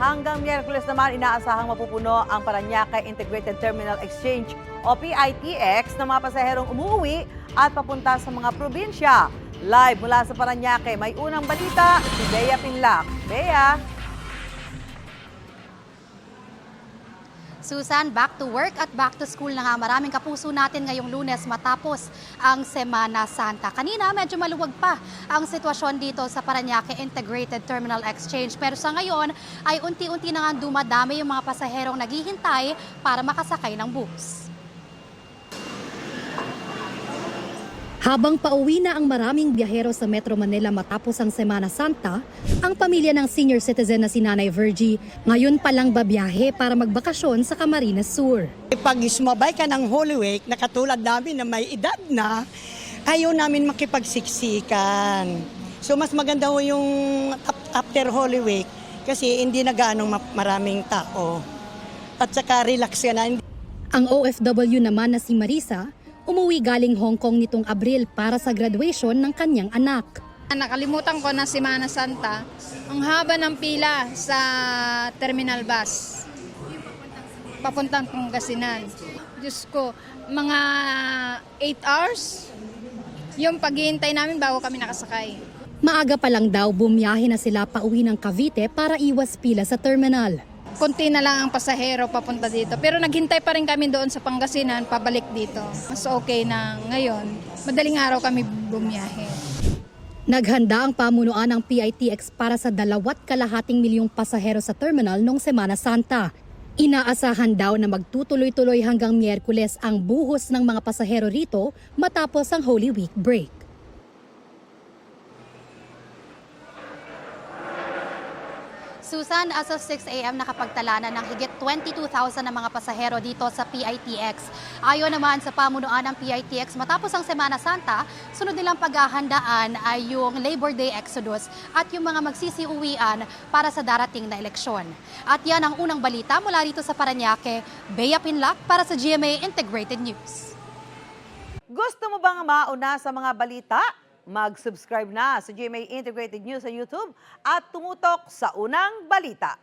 Hanggang Miyerkules naman, inaasahang mapupuno ang Parañaque Integrated Terminal Exchange o PITX ng mga pasaherong umuwi at papunta sa mga probinsya. Live mula sa Parañaque, may unang balita si Bea Pinlac. Bea? Susan, back to work at back to school na nga. Maraming kapuso natin ngayong Lunes matapos ang Semana Santa. Kanina medyo maluwag pa ang sitwasyon dito sa Parañaque Integrated Terminal Exchange. Pero sa ngayon ay unti-unti na nga dumadami yung mga pasaherong naghihintay para makasakay ng bus. Habang pauwi na ang maraming biyahero sa Metro Manila matapos ang Semana Santa, ang pamilya ng senior citizen na si Nanay Virgie ngayon palang babiyahe para magbakasyon sa Camarines Sur. Pag sumabay ka ng Holy Week, na katulad namin na may edad na, ayaw namin makipagsiksikan. So mas maganda ho yung after Holy Week kasi hindi na gaanong maraming tao. At saka relax ka na. Ang OFW naman na si Marisa, umuwi galing Hong Kong nitong Abril para sa graduation ng kanyang anak. Nakalimutan ko na Semana Santa, ang haba ng pila sa terminal bus. Papuntang Pangasinan. Diyos ko, mga 8 hours yung paghihintay namin bago kami nakasakay. Maaga pa lang daw bumiyahe na sila pauwi ng Cavite para iwas pila sa terminal. Konti na lang ang pasahero papunta dito. Pero naghintay pa rin kami doon sa Pangasinan, pabalik dito. Mas okay na ngayon. Madaling araw kami bumiyahe. Naghanda ang pamunuan ng PITX para sa 2.2 milyong pasahero sa terminal noong Semana Santa. Inaasahan daw na magtutuloy-tuloy hanggang Miyerkules ang buhos ng mga pasahero rito matapos ang Holy Week break. Susan, as of 6 a.m. nakapagtala na ng higit 22,000 na mga pasahero dito sa PITX. Ayon naman sa pamunuan ng PITX, matapos ang Semana Santa, sunod nilang paghahandaan ay yung Labor Day Exodus at yung mga magsisiuwian para sa darating na eleksyon. At yan ang unang balita mula rito sa Parañaque. Bea Pinlac para sa GMA Integrated News. Gusto mo bang mauna sa mga balita? Mag-subscribe na sa GMA Integrated News sa YouTube at tumutok sa unang balita.